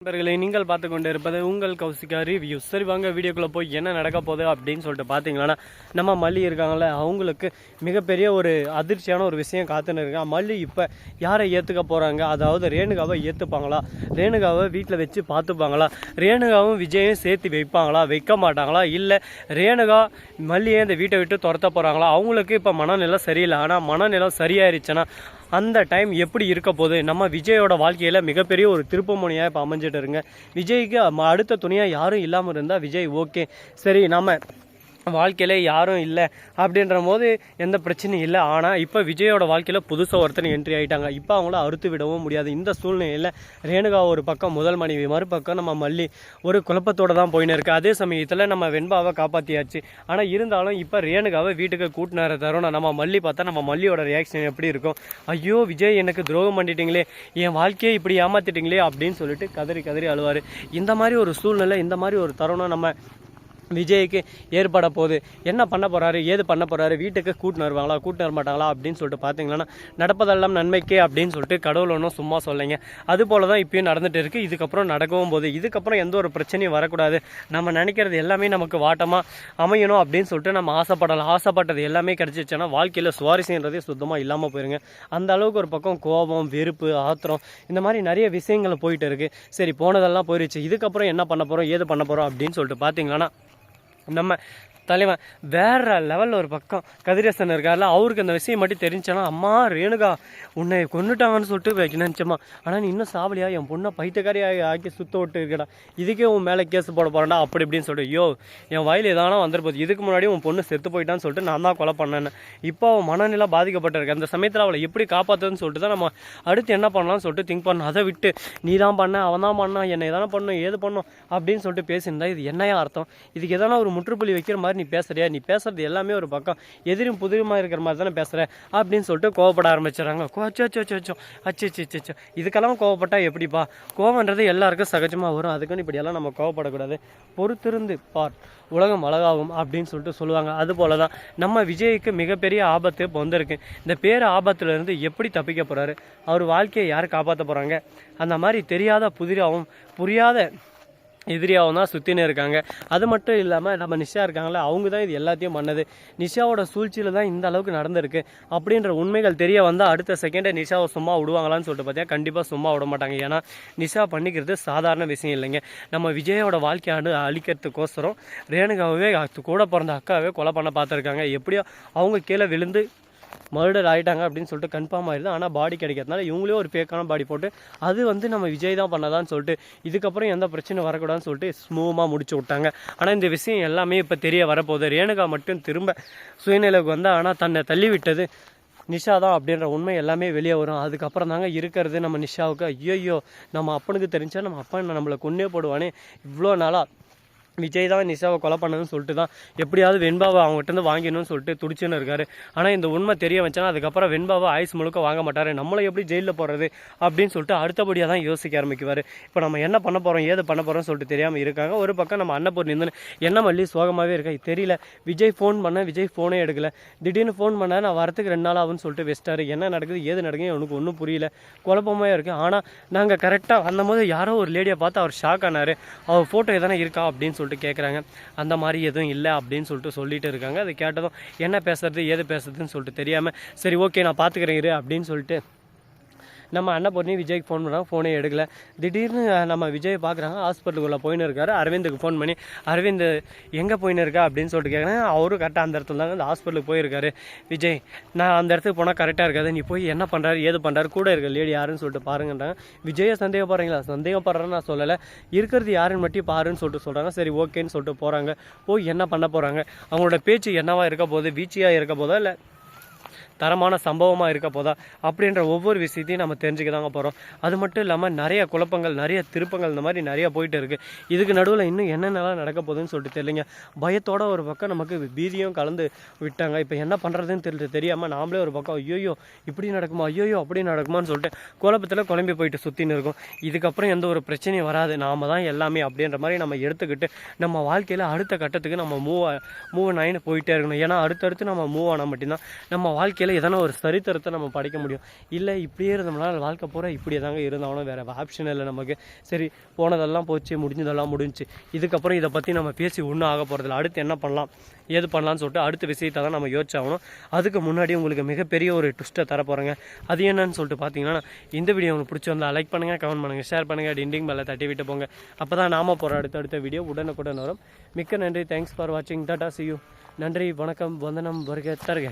நண்பர்களை நீங்கள் பார்த்து கொண்டு இருப்பது உங்கள் கௌசிகா ரிவ்யூ. சரி வாங்க வீடியோக்குள்ளே போய் என்ன நடக்க போகுது அப்படின்னு சொல்லிட்டு பார்த்தீங்கன்னா, நம்ம மல்லி இருக்காங்களே அவங்களுக்கு மிகப்பெரிய ஒரு அதிர்ச்சியான ஒரு விஷயம் காத்துன்னு இருக்கா. மல்லி இப்போ யாரை ஏற்றுக்க போகிறாங்க, அதாவது ரேணுகாவை ஏற்றுப்பாங்களா, ரேணுகாவை வீட்டில் வச்சு பார்த்துப்பாங்களா, ரேணுகாவும் விஜயும் சேர்த்து வைப்பாங்களா, வைக்க மாட்டாங்களா, இல்லை ரேணுகா மல்லியை இந்த வீட்டை விட்டு துரத்த போகிறாங்களா. அவங்களுக்கு இப்போ மனநிலை சரியில்லை, ஆனால் மனநிலை சரியாயிருச்சுன்னா அந்த டைம் எப்படி இருக்க போகுது. நம்ம விஜயோட வாழ்க்கையில் மிகப்பெரிய ஒரு திருப்புமுனையாக இப்போ அமைஞ்சிட்டு இருங்க. விஜய்க்கு அடுத்த துணியாக யாரும் இல்லாமல் இருந்தால் விஜய் ஓகே சரி நம்ம வாழ்க்கையில் யாரும் இல்லை அப்படின்ற போது எந்த பிரச்சனையும் இல்லை. ஆனால் இப்போ விஜயோட வாழ்க்கையில் புதுசாக ஒருத்தனை என்ட்ரி ஆகிட்டாங்க. இப்போ அவங்கள அறுத்து விடவும் முடியாது. இந்த சூழ்நிலையில் ரேணுகா ஒரு பக்கம் முதல் மனைவி, மறுபக்கம் நம்ம மல்லி ஒரு குழப்பத்தோடு தான் போயின்னு இருக்குது. அதே சமயத்தில் நம்ம வெண்பாவை காப்பாற்றியாச்சு. ஆனால் இருந்தாலும் இப்போ ரேணுகாவை வீட்டுக்கு கூட்டினார தருணம் நம்ம மல்லி பார்த்தா நம்ம மல்லியோட ரியாக்ஷன் எப்படி இருக்கும், ஐயோ விஜய் எனக்கு துரோகம் பண்ணிட்டீங்களே, என் வாழ்க்கையை இப்படி ஏமாற்றிட்டீங்களே அப்படின்னு சொல்லிட்டு கதறி கதறி அழுவார். இந்த மாதிரி ஒரு சூழ்நிலை, இந்த மாதிரி ஒரு தருணம் நம்ம விஜய்க்கு ஏற்பட போகுது. என்ன பண்ண போகிறாரு, ஏது பண்ண போகிறாரு, வீட்டுக்கு கூட்டின்னு வருவாங்களா, கூட்டின்னு வர மாட்டாங்களா அப்படின்னு சொல்லிட்டு பார்த்தீங்கன்னா, நடப்பதெல்லாம் நன்மைக்கே அப்படின்னு சொல்லிட்டு கடவுள் ஒன்றும் சும்மா சொல்லைங்க. அது போல தான் இப்பயும் நடந்துகிட்டு இருக்குது. இதுக்கப்புறம் நடக்கவும் போகுது. இதுக்கப்புறம் எந்த ஒரு பிரச்சனையும் வரக்கூடாது, நம்ம நினைக்கிறது எல்லாமே நமக்கு வாட்டமாக அமையணும் அப்படின்னு சொல்லிட்டு நம்ம ஆசைப்படலாம். ஆசைப்பட்டது எல்லாமே கிடச்சிச்சுன்னா வாழ்க்கையில் சுவாரஸ்யன்றதே சுத்தமாக இல்லாமல் போயிருங்க. அந்த அளவுக்கு ஒரு பக்கம் கோபம், வெறுப்பு, ஆத்திரம், இந்த மாதிரி நிறைய விஷயங்கள் போயிட்டு இருக்குது. சரி போனதெல்லாம் போயிடுச்சு, இதுக்கப்புறம் என்ன பண்ண போகிறோம், ஏது பண்ண போகிறோம் அப்படின்னு சொல்லிட்டு பார்த்தீங்கன்னா, நம்ம தலைவன் வேற லெவலில் ஒரு பக்கம் கதிரேசன் இருக்கார்ல, அவருக்கு அந்த விஷயம் மட்டும் தெரிஞ்சானா, அம்மா ரேணுகா உன்னை கொண்டுட்டாங்கன்னு சொல்லிட்டு நினச்சம்மா, ஆனால் நீ இன்னும் சாவலியா, என் பொண்ணை பைத்தியக்காரியாக ஆக்கி சுத்த விட்டு இருக்கடா, இதுக்கே உன் மேலே கேஸ் போட போகிறேன்டா அப்படி இப்படின்னு சொல்லிட்டு, ஐயோ என் வயல் எதானா வந்துருப்போது, இதுக்கு முன்னாடி உன் பொண்ணு செத்து போயிட்டான்னு சொல்லிட்டு நான் தான் கொலை பண்ணேன்னு. இப்போ அவன் மனநிலை பாதிக்கப்பட்டிருக்கு. அந்த சமயத்தில் அவளை எப்படி காப்பாற்றுன்னு சொல்லிட்டு தான் நம்ம அடுத்து என்ன பண்ணலாம்னு சொல்லிட்டு திங்க் பண்ணோம். அதை விட்டு நீ தான் பண்ண, அவன் தான் பண்ணான், என்னை எதனா பண்ணும், ஏது பண்ணும் அப்படின்னு சொல்லிட்டு பேசியிருந்தா இது என்னையா அர்த்தம்? இதுக்கு எதனா ஒரு முற்றுப்புள்ளி வைக்கிற மாதிரி நீ பேசுறியா, நீ பேசுறது எல்லாமே ஒரு பக்கம் எதிரும் புதிருமா இருக்கிற மாதிரி தானே பேசுற அப்படின்னு சொல்லிட்டு கோவப்பட ஆரம்பிச்சிடறாங்க. அச்சோ இதுக்கெல்லாம் கோவப்பட்டா எப்படிப்பா, கோவன்றது எல்லாருக்கும் சகஜமாக வரும், அதுக்குன்னு இப்படியெல்லாம் நம்ம கோவப்படக்கூடாது, பொறுத்திருந்து பார் உலகம் அழகாகும் அப்படின்னு சொல்லிட்டு சொல்லுவாங்க. அதுபோல தான் நம்ம விஜய்க்கு மிகப்பெரிய ஆபத்து இப்போ வந்திருக்கு. இந்த பேர் ஆபத்துலேருந்து எப்படி தப்பிக்க போகிறாரு, அவர் வாழ்க்கையை யார் காப்பாற்ற போகிறாங்க, அந்த மாதிரி தெரியாத புதிராகவும் புரியாத எதிரியாகவும் தான் சுற்றினே இருக்காங்க. அது மட்டும் இல்லாமல் நம்ம நிஷா இருக்காங்களே, அவங்க தான் இது எல்லாத்தையும் பண்ணது. நிஷாவோட சூழ்ச்சியில் தான் இந்த அளவுக்கு நடந்திருக்கு அப்படின்ற உண்மைகள் தெரிய வந்தால் அடுத்த செகண்டை நிஷாவை சும்மா விடுவாங்களான்னு சொல்லிட்டு பார்த்தா கண்டிப்பாக சும்மா விட மாட்டாங்க. ஏன்னா நிஷா பண்ணிக்கிறது சாதாரண விஷயம் இல்லைங்க. நம்ம விஜயோட வாழ்க்கையாண்டு அழிக்கிறதுக்கோசரம் ரேணுகாவே கூட பிறந்த அக்காவே கொலை பண்ண பார்த்துருக்காங்க. எப்படியோ அவங்க கீழே விழுந்து மர்டர் ஆகிட்டாங்க அப்படின்னு சொல்லிட்டு கன்ஃபார்ம் ஆயிடுது. ஆனால் பாடி கிடைக்கிறதுனால இவங்களே ஒரு பேக்கான பாடி போட்டு அது நம்ம விஜய் தான் பண்ணதான்னு சொல்லிட்டு இதுக்கப்புறம் எந்த பிரச்சனை வரக்கூடாதுன்னு சொல்லிட்டு ஸ்மூமாக முடிச்சு விட்டாங்க. ஆனால் இந்த விஷயம் எல்லாமே இப்போ தெரிய வரப்போகுது. ரேணுகா மட்டும் திரும்ப சுயநிலைக்கு வந்தால் ஆனால் தன்னை தள்ளி விட்டது நிஷா தான் அப்படின்ற உண்மை எல்லாமே வெளியே வரும். அதுக்கப்புறம் தாங்க இருக்கிறது நம்ம நிஷாவுக்கு, ஐயோ நம்ம அப்பனுக்கு தெரிஞ்சா நம்ம அப்பா நம்மளை கொன்னே போடுவானே, இவ்வளோ நாளாக விஜய் தான் நிஷாவை கொலை பண்ணணும்னு சொல்லிட்டு தான் எப்படியாவது வெண்பாவை அவங்ககிட்ட வாங்கணும்னு சொல்லிட்டு துடிச்சுன்னு இருக்காரு. ஆனால் இந்த உண்மை தெரிய வச்சானா அதுக்கப்புறம் வெண்பாவை ஆயுஸ் முழுக்க வாங்க மாட்டார், நம்மளை எப்படி ஜெயிலில் போடுறது அப்படின்னு சொல்லிட்டு அடுத்தபடியாக தான் யோசிக்க ஆரம்பிக்குவார். இப்போ நம்ம என்ன பண்ண போகிறோம், ஏது பண்ண போகிறோம்னு சொல்லிட்டு தெரியாமல் இருக்காங்க. ஒரு பக்கம் நம்ம அன்னபூர்ணி இருந்து என்ன மல்லி சோகமாகவே இருக்கா, தெரியல, விஜய் ஃபோன் பண்ண விஜய் ஃபோனே எடுக்கல, திடீர்னு ஃபோன் பண்ண நான் வரத்துக்கு 2 நாள் ஆகுன்னு சொல்லிட்டு வெஸ்ட்டாரு, என்ன நடக்குது ஏது நடக்குது எனக்கு ஒன்றும் புரியல, குழப்பமாக இருக்குது. ஆனால் நாங்கள் கரெக்டாக வந்தபோது யாரோ ஒரு லேடியை பார்த்து அவர் ஷாக் ஆனார், அவர் ஃபோட்டோ எதனா இருக்கா அப்படின்னு சொல்லிட்டு கேட்குறாங்க. அந்த மாதிரி எதுவும் இல்லை அப்படின்னு சொல்லிட்டு இருக்காங்க. அது கேட்டதும் என்ன பேசுறது ஏது பேசுறதுன்னு சொல்லிட்டு தெரியாமல் சரி ஓகே நான் பார்த்துக்கிறேன் அப்படின்னு சொல்லிட்டு நம்ம அன்னபூர்ணி விஜய்க்கு ஃபோன் பண்ணுறாங்க, ஃபோனே எடுக்கல. திடீர்னு நம்ம விஜய் பார்க்குறாங்க, ஹாஸ்பிட்டலுக்குள்ளே போயின்னு இருக்காரு. அரவிந்துக்கு ஃபோன் பண்ணி அரவிந்த் எங்கே போயின்னு இருக்கா அப்படின்னு சொல்லிட்டு கேட்குறேன். அவரும் கரெக்டாக அந்த இடத்துல தாங்க அந்த ஹாஸ்பிட்டலுக்கு போயிருக்காரு. விஜய் நான் அந்த இடத்துக்கு போனால் கரெக்டாக இருக்காது, நீ போய் என்ன பண்ணுறாரு ஏது பண்ணுறாரு கூட இருக்க லேடி யாருன்னு சொல்லிட்டு பாருங்கன்றாங்க. விஜயை சந்தேகப்படுறீங்களா, சந்தேகப்படுறேன்னு நான் சொல்லலை, இருக்கிறது யாருன்னு மட்டும் பாருன்னு சொல்கிறாங்க. சரி ஓகேன்னு சொல்லிட்டு போகிறாங்க. போய் என்ன பண்ண போகிறாங்க, அவங்களோட பேச்சு என்னவா இருக்க போகுது, வீச்சியாக இருக்க போதா இல்லை தரமான சம்பவமாக இருக்க போதா அப்படின்ற ஒவ்வொரு விஷயத்தையும் நம்ம தெரிஞ்சுக்க தாங்க போகிறோம். அது மட்டும் இல்லாமல் நிறைய குழப்பங்கள், நிறைய திருப்பங்கள், இந்த மாதிரி நிறைய போயிட்டு இருக்குது. இதுக்கு நடுவில் இன்னும் என்னென்னலாம் நடக்க போகுதுன்னு சொல்லிட்டு தெரியலைங்க. பயத்தோட ஒரு பக்கம் நமக்கு பீதியும் கலந்து விட்டாங்க. இப்போ என்ன பண்ணுறதுன்னு தெரியாமல் நாமளே ஒரு பக்கம் ஐயோயோ இப்படி நடக்குமா, ஐயோயோ அப்படி நடக்குமான்னு சொல்லிட்டு குழப்பத்தில் குழம்பி போயிட்டு சுற்றின்னு இருக்கும். இதுக்கப்புறம் எந்த ஒரு பிரச்சனையும் வராது, நாம் தான் எல்லாமே அப்படின்ற மாதிரி நம்ம எடுத்துக்கிட்டு நம்ம வாழ்க்கையில் அடுத்த கட்டத்துக்கு நம்ம மூவ் ஆகின்னு போயிட்டே இருக்கணும். ஏன்னா அடுத்தடுத்து நம்ம மூவ் ஆனால் மட்டும்தான் நம்ம வாழ்க்கையில் வாழ்க்கையில் எதனா ஒரு சரித்திரத்தை நம்ம படிக்க முடியும். இல்லை இப்படியே இருந்தோம்னா வாழ்க்கை பூரா இப்படியே தாங்க இருந்தாலும் வேறு ஆப்ஷன் இல்லை நமக்கு. சரி போனதெல்லாம் போச்சு, முடிஞ்சதெல்லாம் முடிஞ்சு, இதுக்கப்புறம் இதை பற்றி நம்ம பேசி ஒன்றும் ஆக போகிறதில்ல. அடுத்து என்ன பண்ணலாம் ஏது பண்ணலான்னு சொல்லிட்டு அடுத்த விஷயத்தை தான் நம்ம யோசிச்சாகணும். அதுக்கு முன்னாடி உங்களுக்கு மிகப்பெரிய ஒரு ட்விஸ்ட்டை தரப்போகிறேங்க. அது என்னன்னு சொல்லிட்டு பார்த்தீங்கன்னா, இந்த வீடியோ உங்களுக்கு பிடிச்சி வந்தால் லைக் பண்ணுங்கள், கமெண்ட் பண்ணுங்கள், ஷேர் பண்ணுங்கள், டிண்டிங் மேலே தட்டி விட்டு போங்க. அப்போ தான் நாம போகிற அடுத்த வீடியோ உடனுக்குடன் வரும். மிக்க நன்றி. தேங்க்ஸ் ஃபார் வாட்சிங். Tata, see you. நன்றி, வணக்கம், வந்தனம், வருக, தருக.